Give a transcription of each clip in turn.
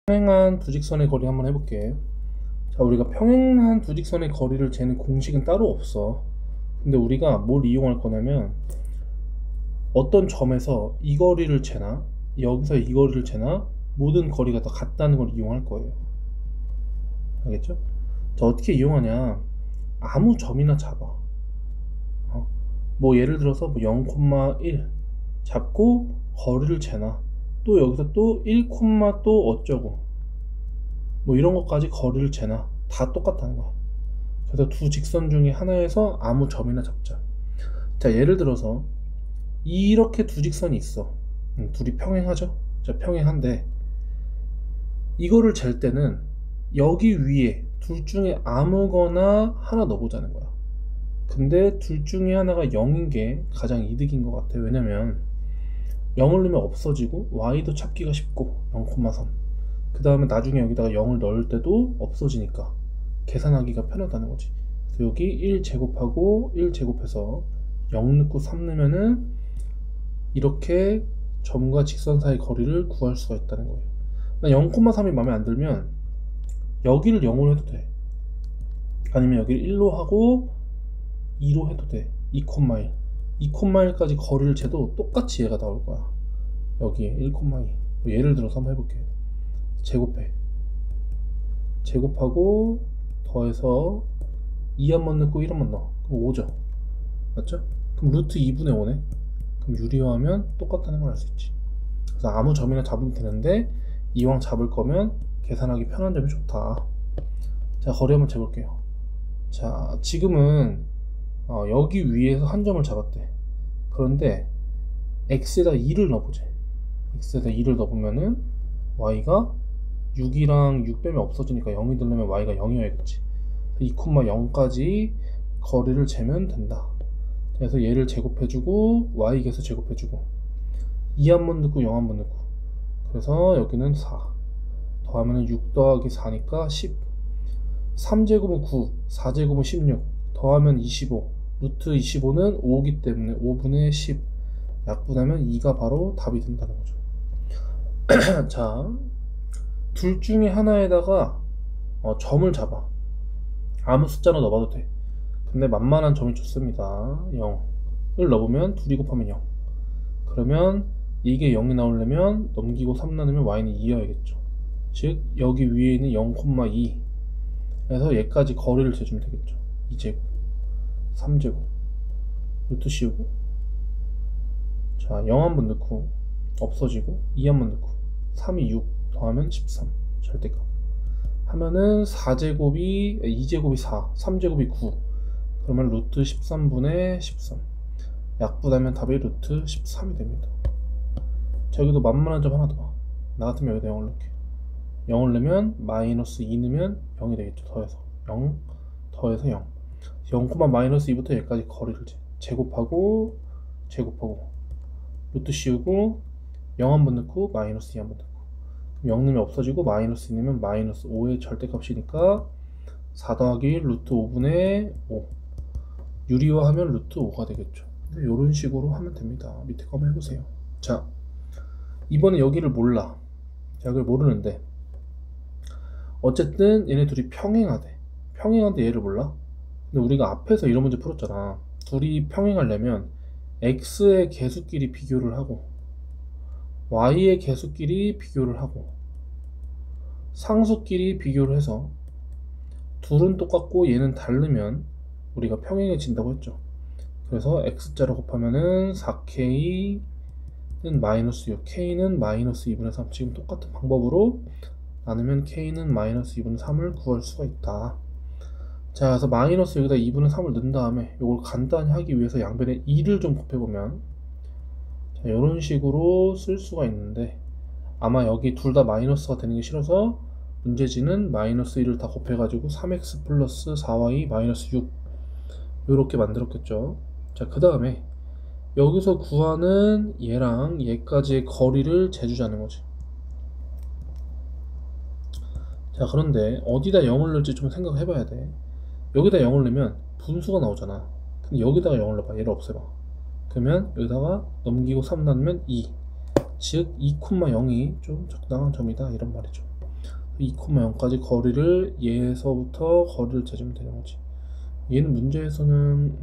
평행한 두 직선의 거리 한번 해볼게. 자, 우리가 평행한 두 직선의 거리를 재는 공식은 따로 없어. 근데 우리가 뭘 이용할 거냐면 어떤 점에서 이 거리를 재나 여기서 이 거리를 재나 모든 거리가 다 같다는 걸 이용할 거예요. 알겠죠? 자, 어떻게 이용하냐, 아무 점이나 잡아. 뭐 예를 들어서 0,1 잡고 거리를 재나, 또 여기서 또 1, 또 어쩌고 뭐 이런 것까지 거리를 재나 다 똑같다는 거야. 그래서 두 직선 중에 하나에서 아무 점이나 잡자. 자, 예를 들어서 이렇게 두 직선이 있어. 둘이 평행하죠? 자, 평행한데 이거를 잴 때는 여기 위에 둘 중에 아무거나 하나 넣어보자는 거야. 근데 둘 중에 하나가 0인 게 가장 이득인 것 같아. 왜냐면 0을 넣으면 없어지고 y도 찾기가 쉽고 0,3, 그 다음에 나중에 여기다가 0을 넣을 때도 없어지니까 계산하기가 편하다는 거지. 그래서 여기 1 제곱하고 1 제곱해서 0 넣고 3 넣으면은 이렇게 점과 직선 사이 거리를 구할 수가 있다는 거예요. 0,3이 마음에 안 들면 여기를 0으로 해도 돼. 아니면 여기를 1로 하고 2로 해도 돼. 2,1 2,1까지 거리를 재도 똑같이 얘가 나올 거야. 여기에 1,2 뭐 예를 들어서 한번 해볼게. 제곱해. 제곱하고 더해서 2 한번 넣고 1 한번 넣어. 그럼 5죠. 맞죠? 그럼 루트 2분의 5네. 그럼 유리화하면 똑같다는 걸 알 수 있지. 그래서 아무 점이나 잡으면 되는데 이왕 잡을 거면 계산하기 편한 점이 좋다. 자, 거리 한번 재볼게요. 자, 지금은 여기 위에서 한 점을 잡았대. 그런데 x에다 2를 넣어보자. x에다 2를 넣어보면은 y가 6이랑 6 빼면 없어지니까 0이 되려면 y가 0이어야겠지. 2,0까지 거리를 재면 된다. 그래서 얘를 제곱해주고 y 계수 제곱해주고 2 한번 넣고 0 한번 넣고, 그래서 여기는 4 더하면 6 더하기 4니까 10, 3제곱은 9, 4제곱은 16 더하면 25, 루트 25는 5기 때문에 5분의 10 약분하면 2가 바로 답이 된다는 거죠. 자, 둘 중에 하나에다가 점을 잡아. 아무 숫자로 넣어봐도 돼. 근데 만만한 점이 좋습니다. 0을 넣으면 2이 곱하면 0. 그러면 이게 0이 나오려면 넘기고 3 나누면 y는 2여야겠죠. 즉 여기 위에 있는 0,2 그래서 얘까지 거리를 재주면 되겠죠. 2제곱 3제곱 루트 씌우고, 자, 0 한번 넣고 없어지고 2 한번 넣고 3이 6 더하면 13 절대값 하면은 4제곱이 2제곱이 4, 3제곱이 9, 그러면 루트 13분의 13 약분하면 답이 루트 13이 됩니다. 자, 여기도 만만한 점 하나 더. 나 같으면 여기다 0을 넣을게. 0을 넣으면 마이너스 2 넣으면 0이 되겠죠. 더해서 0 더해서 0, 0, 마이너스 2부터 여기까지 거리를 제곱하고 루트 씌우고 0 한번 넣고 마이너스 2 한번 넣고, 0 넣으면 없어지고 마이너스 2 넣으면 마이너스 5의 절대값이니까 4 더하기 1 루트 5분의 5 유리화하면 루트 5가 되겠죠. 이런 식으로 하면 됩니다. 밑에 거 한번 해보세요. 자, 이번에 여기를 몰라. 여기를 모르는데 어쨌든 얘네 둘이 평행하대. 평행한데 얘를 몰라? 근데 우리가 앞에서 이런 문제 풀었잖아. 둘이 평행하려면 x의 개수끼리 비교를 하고 y의 개수끼리 비교를 하고 상수끼리 비교를 해서 둘은 똑같고 얘는 다르면 우리가 평행해진다고 했죠. 그래서 x자로 곱하면은 4k는 마이너스 6, k는 마이너스 2분의 3. 지금 똑같은 방법으로 나누면 k는 마이너스 2분의 3을 구할 수가 있다. 자, 그래서 마이너스 여기다 2분의 3을 넣은 다음에 이걸 간단히 하기 위해서 양변에 2를 좀 곱해보면, 자, 이런 식으로 쓸 수가 있는데 아마 여기 둘 다 마이너스가 되는 게 싫어서 문제지는 마이너스 1을 다 곱해가지고 3x 플러스 4y 마이너스 6 이렇게 만들었겠죠. 자, 그 다음에 여기서 구하는 얘랑 얘까지의 거리를 재주자는 거지. 자, 그런데 어디다 0을 넣을지 좀 생각해 봐야 돼. 여기다 0을 넣으면 분수가 나오잖아. 근데 여기다가 0을 넣어봐. 얘를 없애봐. 그러면 여기다가 넘기고 3 나누면 2, 즉 2,0이 좀 적당한 점이다 이런 말이죠. 2,0까지 거리를 얘에서부터 거리를 재주면 되는 거지. 얘는 문제에서는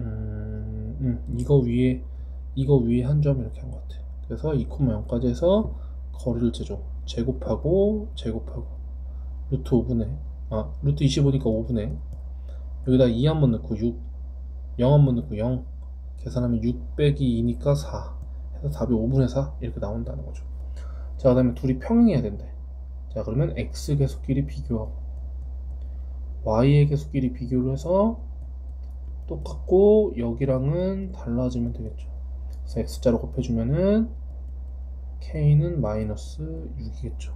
이거 위에 한 점 이렇게 한 것 같아. 그래서 2,0까지 해서 거리를 재줘. 제곱하고 루트 5분의 루트 25니까 5분의 여기다 2 한번 넣고 6, 0 한번 넣고 0 계산하면 6 빼기 2니까 4 해서 답이 5분의 4 이렇게 나온다는 거죠. 자, 그 다음에 둘이 평행해야 된대. 자, 그러면 x 계수끼리 비교하고 y의 계수끼리 비교를 해서 똑같고 여기랑은 달라지면 되겠죠. 그래서 x자로 곱해주면은 k는 마이너스 6이겠죠.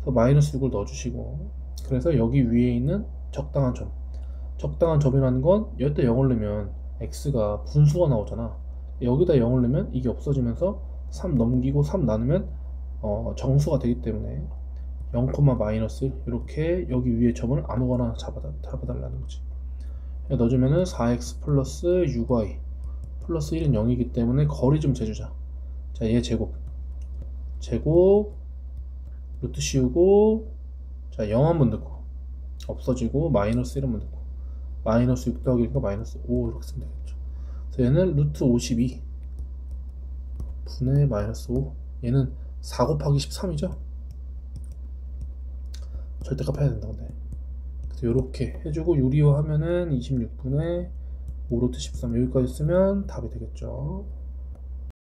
그래서 마이너스 6을 넣어주시고, 그래서 여기 위에 있는 적당한 점이라는 건 여기다 0을 넣으면 x가 분수가 나오잖아. 여기다 0을 넣으면 이게 없어지면서 3 넘기고 3 나누면 정수가 되기 때문에 0, 마이너스 1 이렇게 여기 위에 점을 아무거나 잡아달라는 거지. 넣어주면은 4x 플러스 6y 플러스 1은 0이기 때문에 거리 좀 재주자. 자, 얘 제곱 루트 씌우고, 자, 0 한번 넣고 없어지고 마이너스 1 한번 넣고 마이너스 6 더하기니까 마이너스 5 이렇게 쓰면 되겠죠. 그래서 얘는 루트 52 분의 마이너스 5, 얘는 4 곱하기 13이죠. 절대값 해야 된다. 근데 그래서 이렇게 해주고 유리화 하면은 26분의 5 루트 13 여기까지 쓰면 답이 되겠죠.